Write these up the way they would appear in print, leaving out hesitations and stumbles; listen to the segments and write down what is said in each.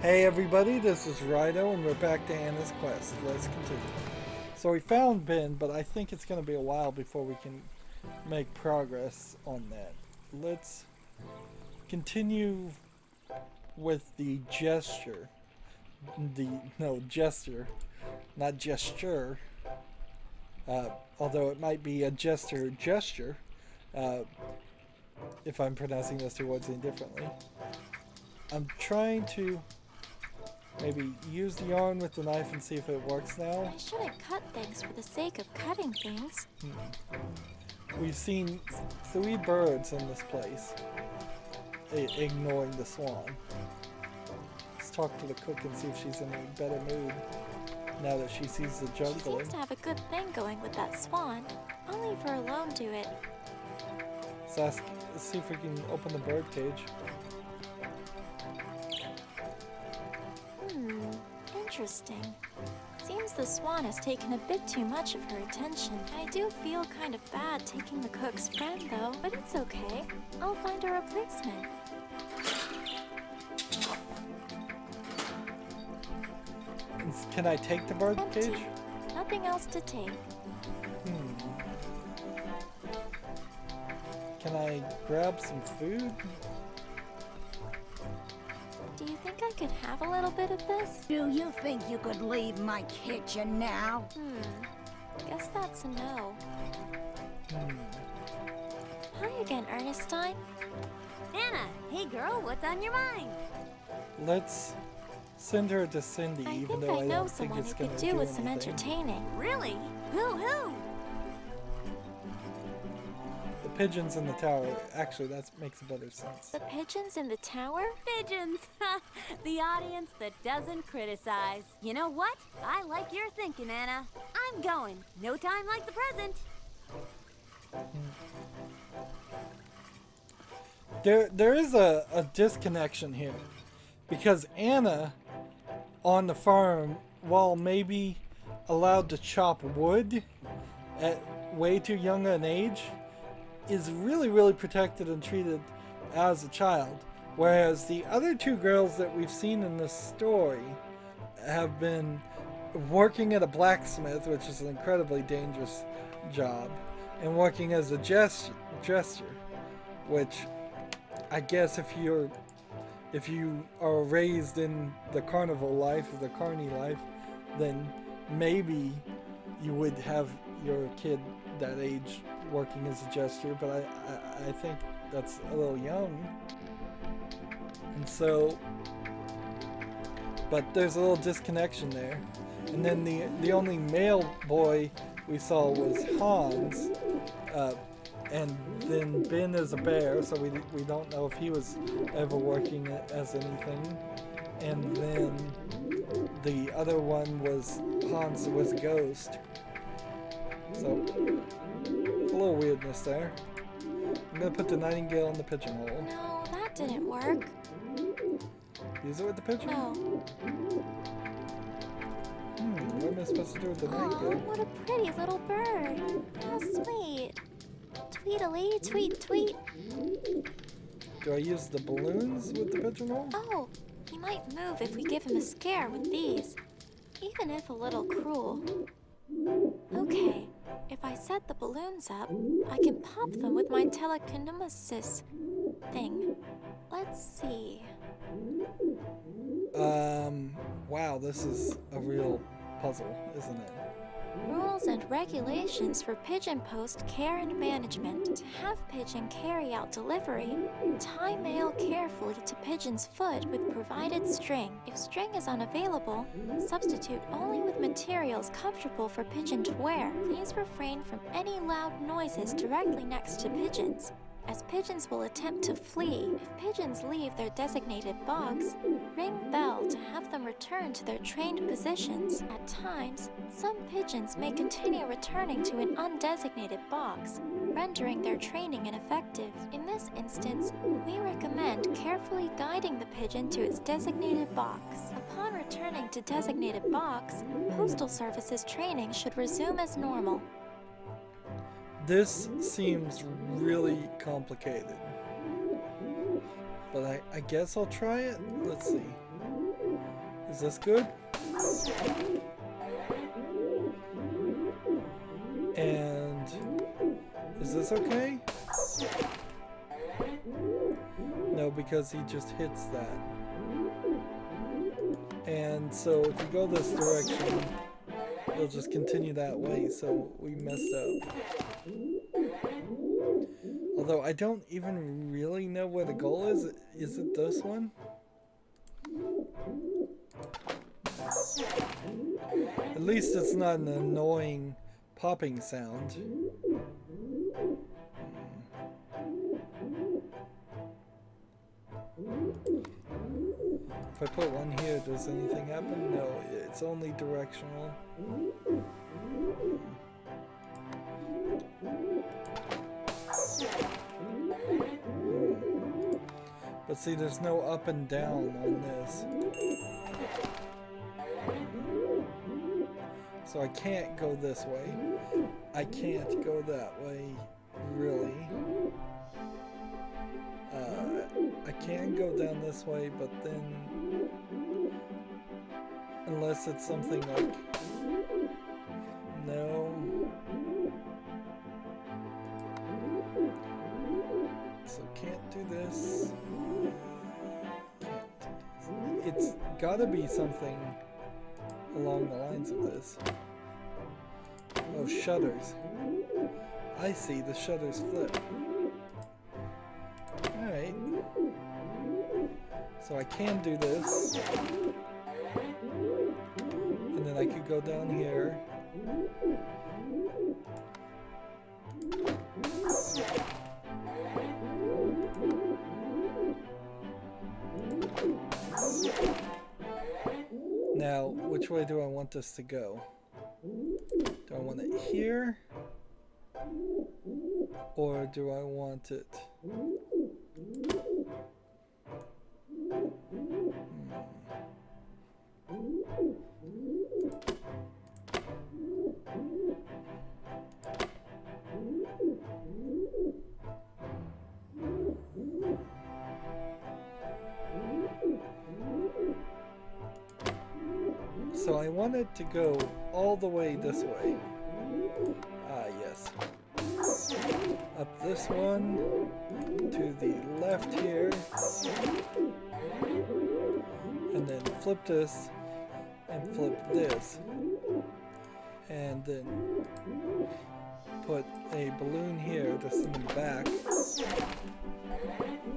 Hey everybody, this is Rydo and we're back to Anna's quest. Let's continue. So we found Ben, but I think it's going to be a while before we can make progress on that. Let's continue with the gesture. Gesture. Not gesture. Although it might be a gesture. If I'm pronouncing those two words indifferently. I'm trying to maybe use the yarn with the knife and see if it works now. I shouldn't cut things for the sake of cutting things. We've seen 3 birds in this place, ignoring the swan. Let's talk to the cook and see if she's in a better mood now that she sees the juggling. She seems to have a good thing going with that swan. I'll leave her alone to it. Let's see if we can open the bird cage. Interesting. Seems the swan has taken a bit too much of her attention. I do feel kind of bad taking the cook's friend though, but it's okay. I'll find a replacement. Can I take the bird Empty. cage? Nothing else to take. Can I grab some food? Do you think I could have a little bit of this? Do you think you could leave my kitchen now? Guess that's a no. Hi again, Ernestine. Anna, hey girl, what's on your mind? Let's send her to Cindy, I even think though I I know don't think someone it's who going could to do do with some anything. entertaining. Really? Who? The pigeons in the tower, actually that makes better sense. The pigeons in the tower? Pigeons. The audience that doesn't criticize. You know what? I like your thinking, Anna. I'm going. No time like the present. There is a disconnection here, because Anna on the farm, while maybe allowed to chop wood at way too young an age, is really protected and treated as a child, whereas the other 2 girls that we've seen in this story have been working at a blacksmith, which is an incredibly dangerous job, and working as a jester, which I guess if you are raised in the carnival life, the carny life, then maybe you would have your kid that age working as a jester, but I think that's a little young. And so, but there's a little disconnection there. And then the only male boy we saw was Hans, and then Ben is a bear, so we don't know if he was ever working as anything. And then the other one was Hans was a ghost. So a little weirdness there. I'm gonna put the nightingale in the pigeonhole. No, that didn't work. Use it with the pigeon? No. What am I supposed to do with the Oh, nightingale? what a pretty little bird. How sweet. Tweedly, tweet, tweet. Do I use the balloons with the pigeonhole? Oh, he might move if we give him a scare with these, even if a little cruel. Okay, if I set the balloons up, I can pop them with my telekinesis thing. Let's see. Wow, this is a real puzzle, isn't it? Rules and regulations for pigeon post care and management. To have pigeon carry out delivery, tie mail carefully to pigeon's foot with provided string. If string is unavailable, substitute only with materials comfortable for pigeon to wear. Please refrain from any loud noises directly next to pigeons, as pigeons will attempt to flee. If pigeons leave their designated box, ring bell to have them return to their trained positions. At times, some pigeons may continue returning to an undesignated box, rendering their training ineffective. In this instance, we recommend carefully guiding the pigeon to its designated box. Upon returning to designated box, Postal Service's training should resume as normal. This seems really complicated. But I guess I'll try it. Let's see. Is this good? And is this okay? No, because he just hits that. And so if you go this direction, it'll just continue that way, so we messed up. Although I don't even really know where the goal is. Is it this one? At least it's not an annoying popping sound. If I put one here, does anything happen? No, it's only directional. But see, there's no up and down on this. So I can't go this way. I can't go that way, really. I can go down this way, but then... Unless it's something like... No. So can't do this. Can't. It's gotta be something along the lines of this. Oh, shutters. I see, the shutters flip. Alright. So I can do this. And then I could go down here. Now, which way do I want this to go? Do I want it here? Or do I want it? So I want it to go all the way this way. Ah, yes. Up this one, to the left here, and then flip this, and flip this, and then put a balloon here to send them back,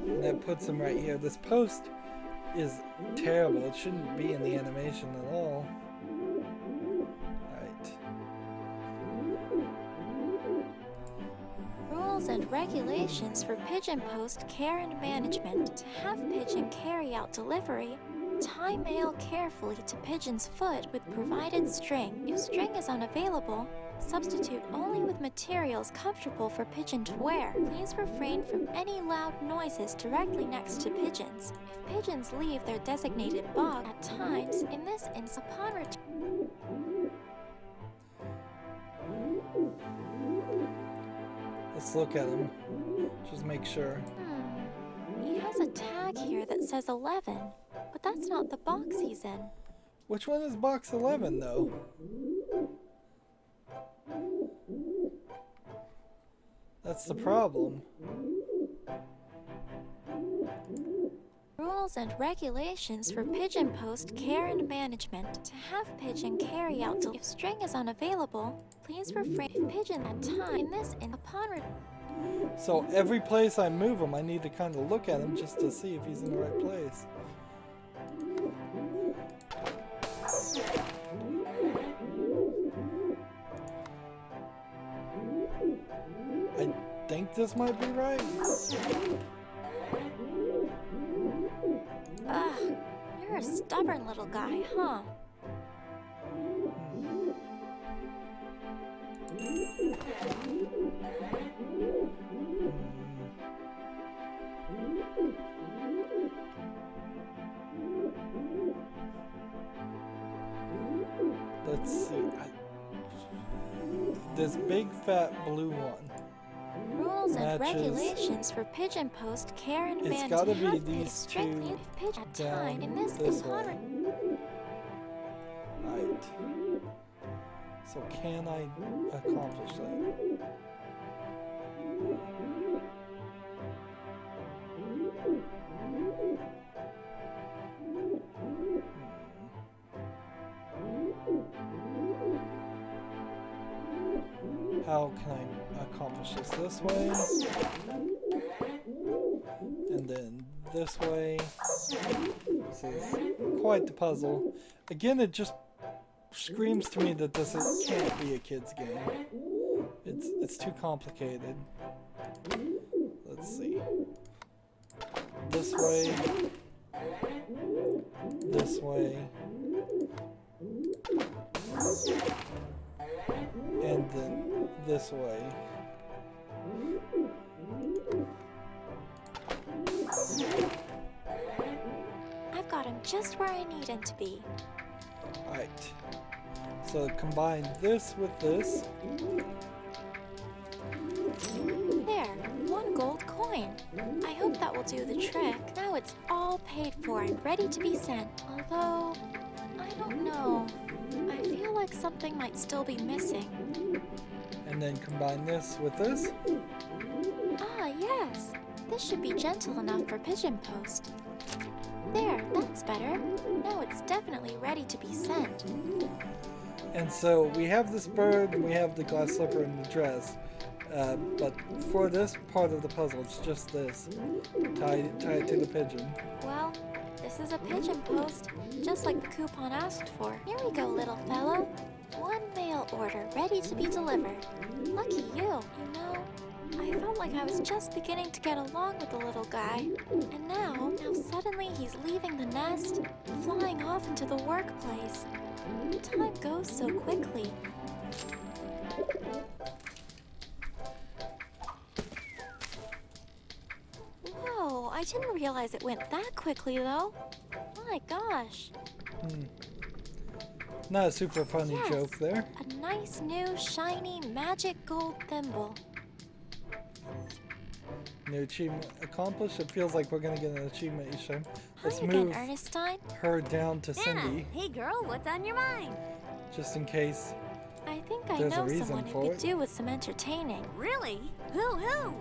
and that puts them right here. This post is terrible. It shouldn't be in the animation at all. Rules and regulations for pigeon post care and management. To have pigeon carry out delivery, tie mail carefully to pigeon's foot with provided string. If string is unavailable, substitute only with materials comfortable for pigeon to wear. Please refrain from any loud noises directly next to pigeons. If pigeons leave their designated bog at times, in this instance, upon return. Let's look at him. Just make sure. He has a tag here that says 11, but that's not the box he's in. Which one is box 11 though? That's the problem. Rules and regulations for pigeon post care and management. To have pigeon carry out if string is unavailable, please refrain if pigeon at time in this in upon So every place I move him, I need to kind of look at him just to see if he's in the right place. I think this might be right. Ugh, you're a stubborn little guy, huh? Let's see. This big fat blue one. Rules and regulations for pigeon post care and It's management. gotta be these two pigeon down time in this this upon way. Right. So can I accomplish that? How can I accomplish this way? And then this way. This is quite the puzzle. Again, it just screams to me that can't be a kid's game. It's too complicated. Let's see. This way. This way. And then this way. I've got him just where I need him to be. Right. So combine this with this. There, 1 gold coin. I hope that will do the trick. Now it's all paid for and ready to be sent. Although, I don't know. I feel like something might still be missing. And then combine this with this. Ah, yes. This should be gentle enough for pigeon post. There, that's better. Now it's definitely ready to be sent. And so we have this bird, we have the glass slipper and the dress. But for this part of the puzzle, it's just this. Tie it to the pigeon. Well, this is a pigeon post, just like the coupon asked for. Here we go, little fellow. 1 mail order ready to be delivered. Lucky you. You know, I felt like I was just beginning to get along with the little guy. And now suddenly he's leaving the nest, flying off into the workplace. Time goes so quickly. Whoa, I didn't realize it went that quickly though. My gosh. Not a super funny Yes, joke there. a nice new shiny magic gold thimble. New achievement accomplished. It feels like we're gonna get an achievement each time. Hi Let's again, move Ernestine. her down to Anna, Cindy, hey girl, what's on your mind? just in case. I think I There's a know reason someone who for could it. do with some entertaining. Really? Who?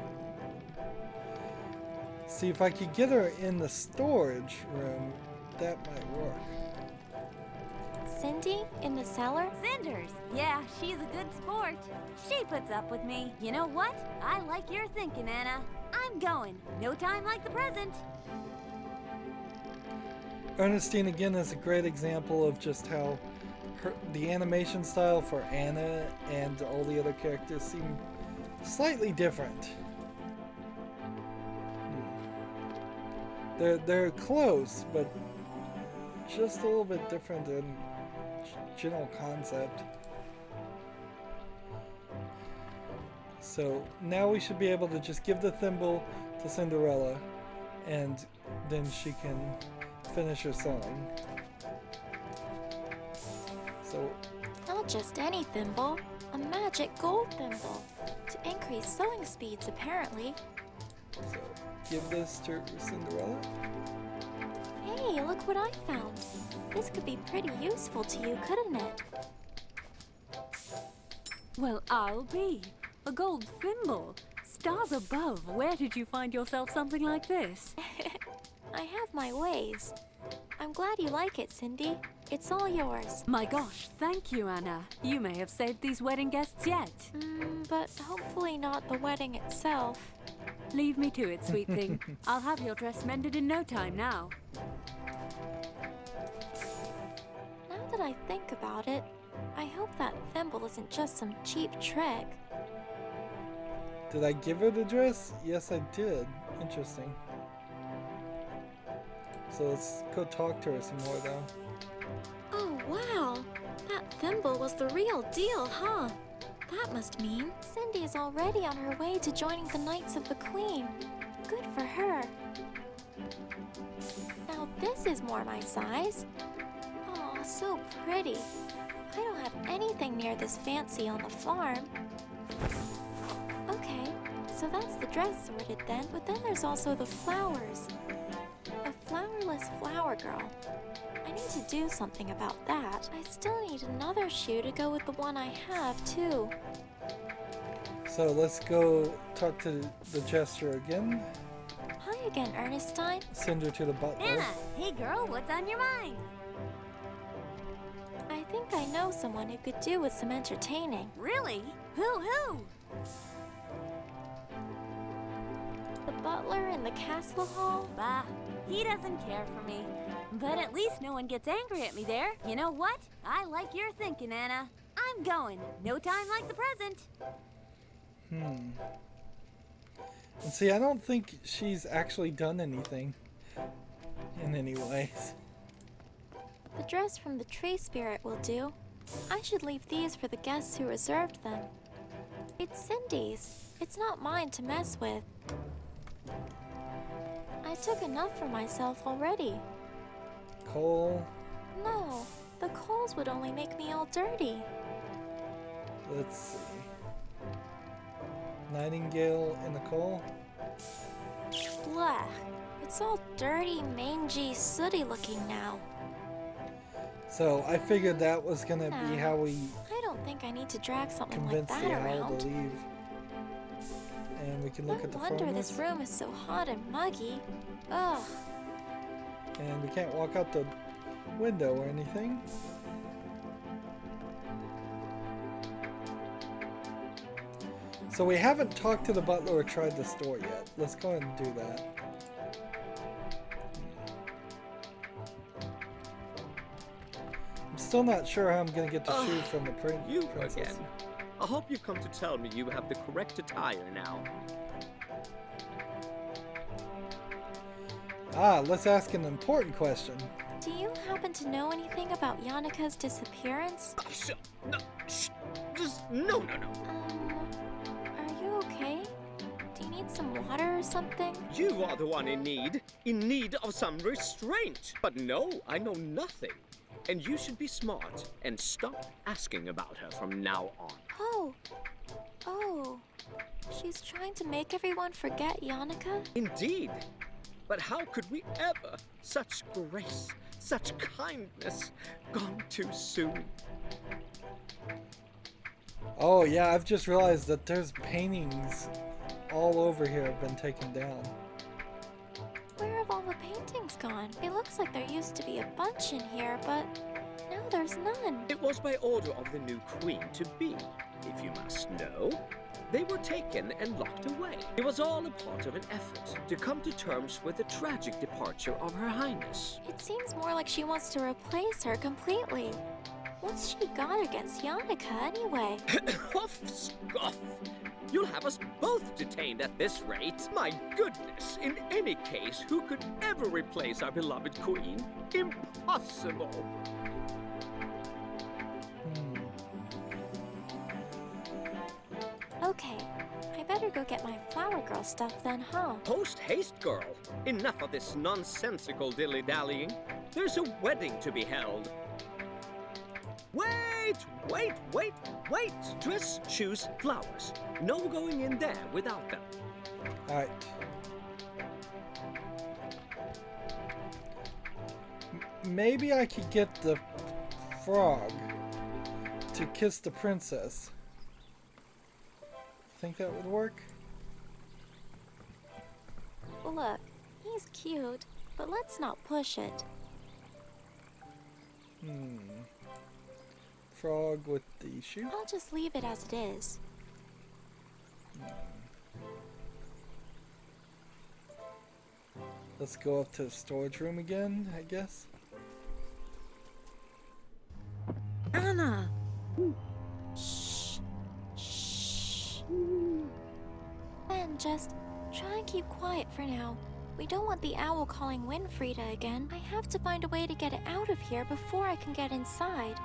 See, if I could get her in the storage room, that might work. Cindy in the cellar? Cinders. Yeah, she's a good sport. She puts up with me. You know what? I like your thinking, Anna. I'm going. No time like the present. Ernestine again is a great example of just how the animation style for Anna and all the other characters seem slightly different. They're close, but just a little bit different in general concept. So now we should be able to just give the thimble to Cinderella, and then she can finish her sewing. So Not just any thimble, a magic gold thimble. To increase sewing speeds, apparently. give this to Cinderella. Hey, look what I found. This could be pretty useful to you, couldn't it? Well, I'll be. A gold thimble. Stars above, where did you find yourself something like this? I have my ways. I'm glad you like it, Cindy. It's all yours. My gosh, thank you, Anna. You may have saved these wedding guests yet. But hopefully not the wedding itself. Leave me to it, sweet thing. I'll have your dress mended in no time now. Now that I think about it, I hope that thimble isn't just some cheap trick. Did I give her the dress? Yes, I did. Interesting. So let's go talk to her some more, though. Oh, wow! That thimble was the real deal, huh? That must mean Cindy is already on her way to joining the Knights of the Queen. Good for her. Now this is more my size. Oh, so pretty. I don't have anything near this fancy on the farm. Okay, so that's the dress sorted then, but then there's also the flowers. A flowerless flower girl. I need to do something about that. I still need another shoe to go with the one I have, too. So let's go talk to the jester again. Hi again, Ernestine. Send her to the butler. Anna, hey girl, what's on your mind? I think I know someone who could do with some entertaining. Really? Who? The butler in the castle hall? Bah, he doesn't care for me. But at least no one gets angry at me there. You know what? I like your thinking, Anna. I'm going. No time like the present. And see, I don't think she's actually done anything in any ways. The dress from the tree spirit will do. I should leave these for the guests who reserved them. It's Cindy's. It's not mine to mess with. I took enough for myself already. Coal. No, the coals would only make me all dirty. Let's see. Nightingale in the coal. Blah. It's all dirty, mangy, sooty looking now. So I figured that was gonna be how we I don't think I need to drag something like convince that the owl around. to leave. And we can look No at the wonder furnace. this room is so hot and muggy. Ugh. And we can't walk out the window or anything. So we haven't talked to the butler or tried the store yet. Let's go ahead and do that. I'm still not sure how I'm going to get the shoe from the You princess. again. I hope you've come to tell me you have the correct attire now. Ah, let's ask an important question. Do you happen to know anything about Yannika's disappearance? No, shh, just no. Are you okay? Do you need some water or something? You are the one in need of some restraint. But no, I know nothing. And you should be smart and stop asking about her from now on. Oh. She's trying to make everyone forget Yannika? Indeed. But how could we ever? Such grace, such kindness, gone too soon. Oh yeah, I've just realized that there's paintings all over here have been taken down. Where have all the paintings gone? It looks like there used to be a bunch in here, but now there's none. It was by order of the new queen-to-be, if you must know. They were taken and locked away. It was all a part of an effort to come to terms with the tragic departure of Her Highness. It seems more like she wants to replace her completely. What's she got against Yannika anyway? Huff, scoff! You'll have us both detained at this rate. My goodness, in any case, who could ever replace our beloved queen? Impossible! Okay, I better go get my flower girl stuff then, huh? Post haste, girl. Enough of this nonsensical dilly-dallying. There's a wedding to be held. Wait! Dress, shoes, flowers. No going in there without them. Alright. Maybe I could get the frog to kiss the princess. Think that would work? Look, he's cute, but let's not push it. Frog with the shoe? I'll just leave it as it is. Let's go up to the storage room again, I guess. Anna! Shh. Ben, just try and keep quiet for now. We don't want the owl calling Winfrieda again. I have to find a way to get it out of here before I can get inside.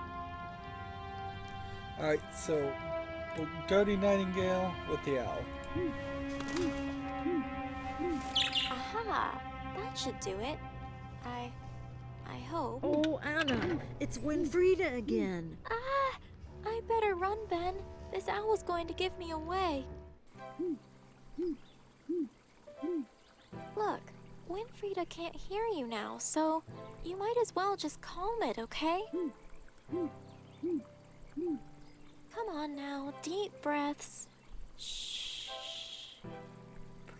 Alright, so Dirty Nightingale with the owl. Aha! That should do it. I hope. Oh, Anna, it's Winfrieda again. Ah! I better run, Ben. This owl's going to give me away. Look, Winfrieda can't hear you now, so you might as well just calm it, okay? Come on now, deep breaths. Shh.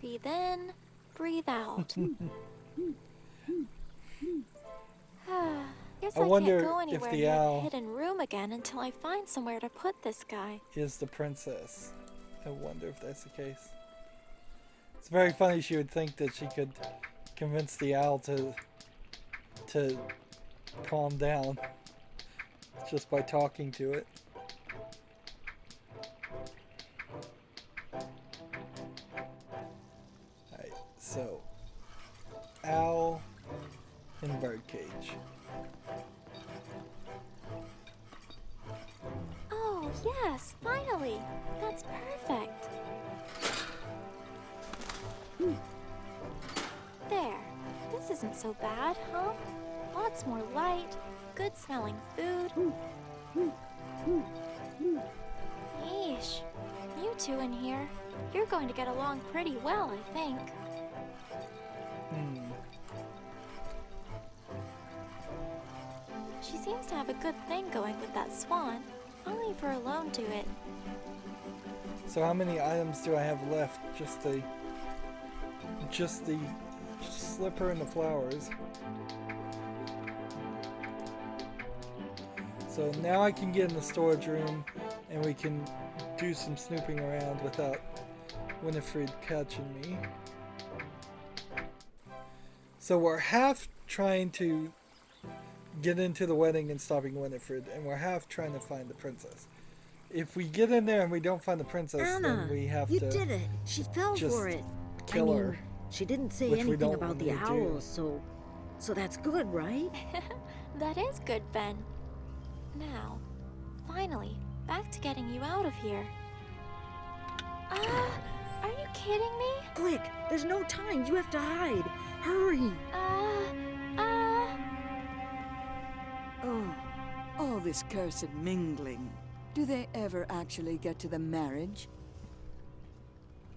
Breathe in, breathe out. Guess I I wonder can't go if anywhere the near owl- the hidden room again until I find somewhere to put this guy. Is the princess. I wonder if that's the case. It's very funny she would think that she could convince the owl to calm down just by talking to it. Alright, so owl in birdcage. Oh, yes, finally. That's perfect. There. This isn't so bad, huh? Lots more light, good smelling food. Yeesh. You two in here, you're going to get along pretty well, I think. She seems to have a good thing going with that swan. I'll leave her alone to it. So how many items do I have left? Just the slipper and the flowers. So now I can get in the storage room and we can do some snooping around without Winifred catching me. So we're half trying to get into the wedding and stopping Winifred, and we're half trying to find the princess. If we get in there and we don't find the princess, Anna, then we have you to did it. She fell just for it. kill her. She didn't say which we anything don't about want the her to do. owl, so that's good, right? That is good, Ben. Now, finally, back to getting you out of here. Are you kidding me? Quick, there's no time. You have to hide. Hurry. Oh, all this cursed mingling. Do they ever actually get to the marriage?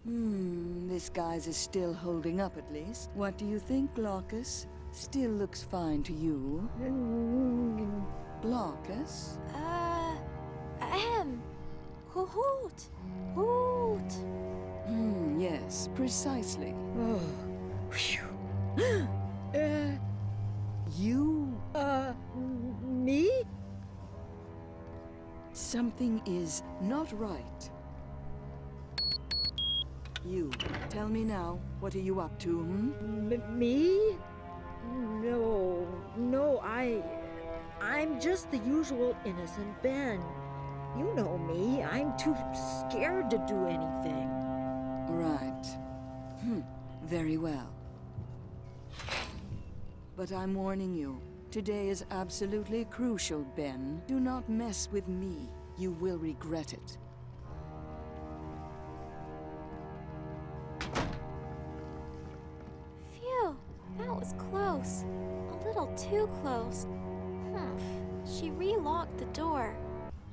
This guy's is still holding up at least. What do you think, Glaucus? Still looks fine to you. Glaucus? Hoot. Hoot. Yes, precisely. Oh, phew. You? Me? Something is not right. You, tell me now, what are you up to, Me? No, I'm just the usual innocent Ben. You know me, I'm too scared to do anything. Right. Very well. But I'm warning you, today is absolutely crucial, Ben. Do not mess with me. You will regret it. Phew, that was close. A little too close. She relocked the door.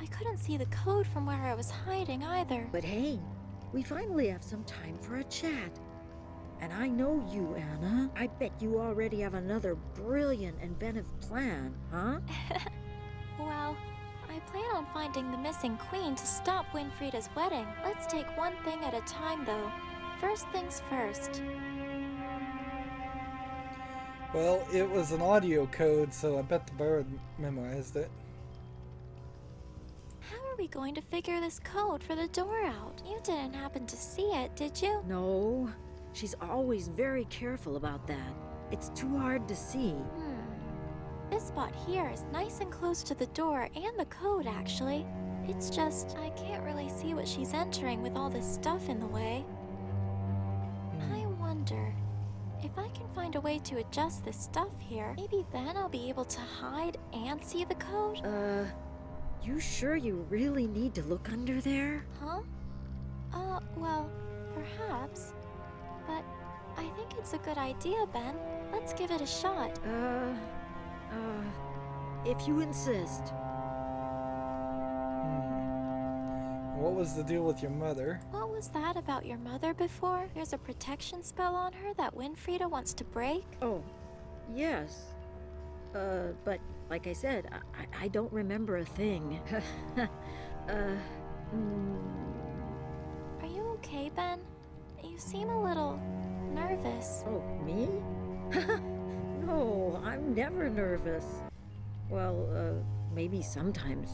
I couldn't see the code from where I was hiding either. But hey, we finally have some time for a chat. And I know you, Anna. I bet you already have another brilliant, inventive plan, huh? Well, I plan on finding the missing queen to stop Winfrieda's wedding. Let's take one thing at a time, though. First things first. Well, it was an audio code, so I bet the bird memorized it. How are we going to figure this code for the door out? You didn't happen to see it, did you? No, she's always very careful about that. It's too hard to see. This spot here is nice and close to the door and the code, actually. It's just, I can't really see what she's entering with all this stuff in the way. I wonder, if I can find a way to adjust this stuff here, maybe then I'll be able to hide and see the code? You sure you really need to look under there? Huh? Well, perhaps. But I think it's a good idea, Ben. Let's give it a shot. If you insist. What was the deal with your mother? What was that about your mother before? There's a protection spell on her that Winfrieda wants to break? Oh, yes. But like I said, I don't remember a thing. Are you okay, Ben? You seem a little nervous. Oh, me? No, I'm never nervous. Well, maybe sometimes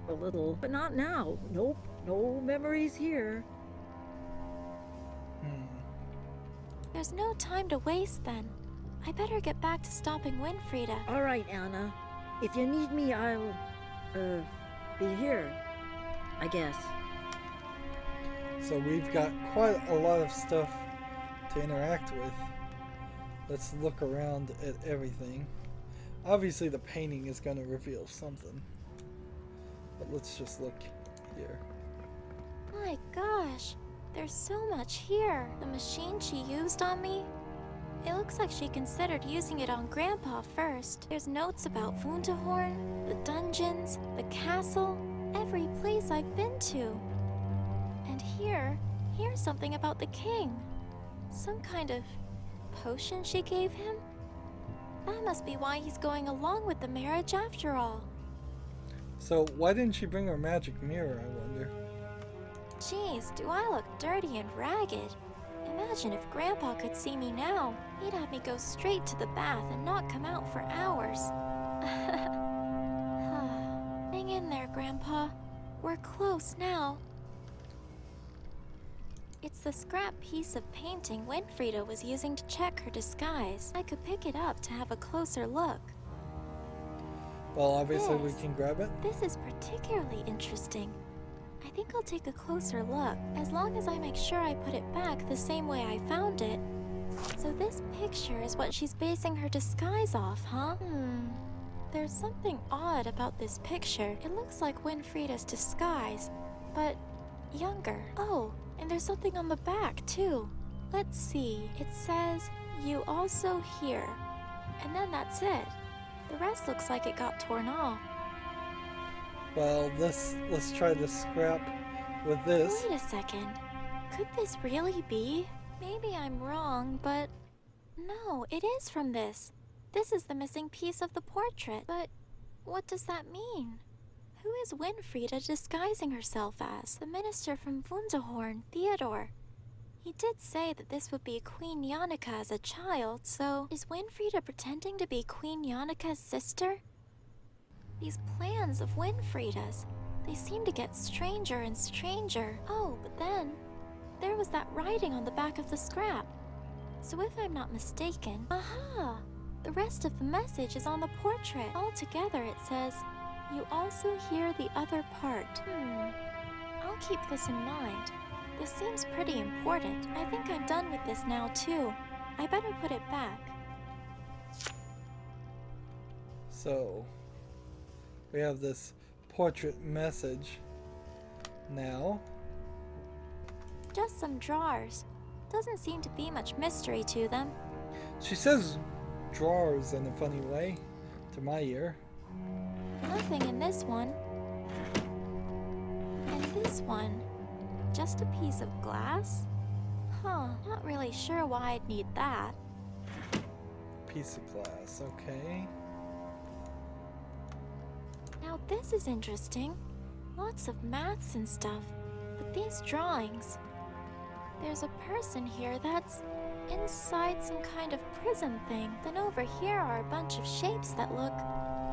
a little, but not now. Nope, no memories here. There's no time to waste then. I better get back to stopping Winfrieda. All right, Anna. If you need me, I'll, be here, I guess. So we've got quite a lot of stuff to interact with. Let's look around at everything. Obviously the painting is going to reveal something. But let's just look here. My gosh, there's so much here. The machine she used on me? It looks like she considered using it on Grandpa first. There's notes about Wunderhorn, the dungeons, the castle, every place I've been to. And here's something about the king. Some kind of potion she gave him? That must be why he's going along with the marriage after all. So why didn't she bring her magic mirror, I wonder? Jeez, do I look dirty and ragged? Imagine if Grandpa could see me now. He'd have me go straight to the bath and not come out for hours. Hang in there, Grandpa. We're close now. It's the scrap piece of painting Winfrieda was using to check her disguise. I could pick it up to have a closer look. Well, obviously we can grab it. This is particularly interesting. I think I'll take a closer look, as long as I make sure I put it back the same way I found it. So this picture is what she's basing her disguise off, huh? There's something odd about this picture. It looks like Winfrieda's disguise, but younger. Oh, and there's something on the back, too. Let's see. It says, "You also here." And then that's it. The rest looks like it got torn off. Well, let's try the scrap with this. Wait a second. Could this really be? Maybe I'm wrong, but no, it is from this. This is the missing piece of the portrait. But what does that mean? Who is Winfrieda disguising herself as? The minister from Wunderhorn, Theodore. He did say that this would be Queen Yannicka as a child, so is Winfrieda pretending to be Queen Yannicka's sister? These plans of Winfrieda's, they seem to get stranger and stranger. Oh, but then there was that writing on the back of the scrap. So if I'm not mistaken, aha! The rest of the message is on the portrait. Altogether it says, "You also hear the other part." I'll keep this in mind. This seems pretty important. I think I'm done with this now too. I better put it back. So we have this portrait message now. Just some drawers. Doesn't seem to be much mystery to them. She says drawers in a funny way to my ear. Nothing in this one. And this one. Just a piece of glass? Not really sure why I'd need that. Piece of glass, okay. Now this is interesting. Lots of maths and stuff. But these drawings... There's a person here that's inside some kind of prism thing. Then over here are a bunch of shapes that look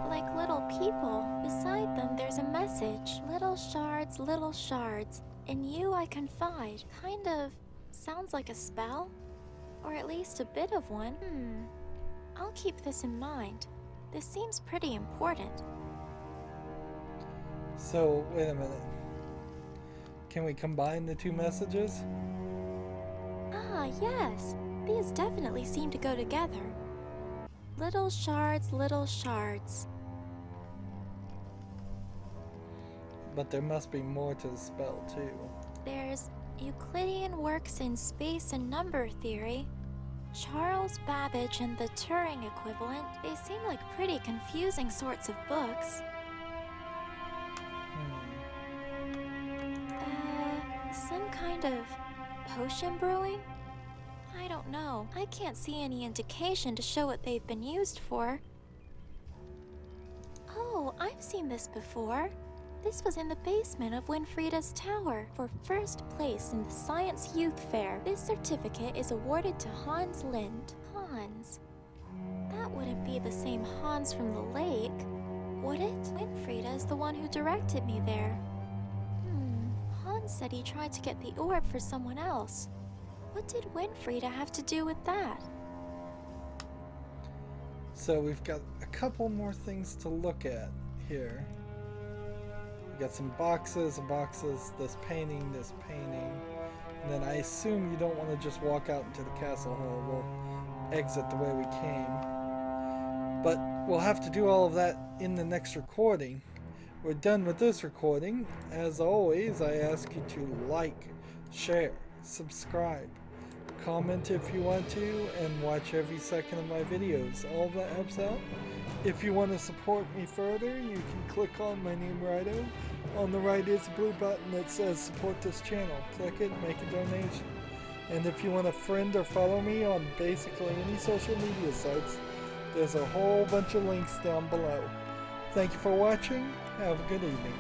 like little people. Beside them there's a message. Little shards, in you I confide. Kind of sounds like a spell, or at least a bit of one. I'll keep this in mind. This seems pretty important. So, wait a minute. Can we combine the two messages? Ah, yes. These definitely seem to go together. Little shards. But there must be more to the spell, too. There's Euclidean works in space and number theory, Charles Babbage and the Turing equivalent. They seem like pretty confusing sorts of books. kind of potion brewing? I don't know. I can't see any indication to show what they've been used for. Oh, I've seen this before. This was in the basement of Winfrieda's tower for first place in the Science Youth Fair. This certificate is awarded to Hans Lind. Hans? That wouldn't be the same Hans from the lake, would it? Winfrieda is the one who directed me there. Hans said he tried to get the orb for someone else. What did Winfrieda have to do with that? So we've got a couple more things to look at here. We got some boxes, this painting, and then I assume you don't want to just walk out into the castle hall. We'll exit the way we came. But we'll have to do all of that in the next recording. We're done with this recording. As always, I ask you to like, share, subscribe, comment if you want to, and watch every second of my videos. All that helps out. If you want to support me further, you can click on my name, Rydo. On the right is a blue button that says support this channel. Click it, make a donation. And if you want to friend or follow me on basically any social media sites, there's a whole bunch of links down below. Thank you for watching. Have a good evening.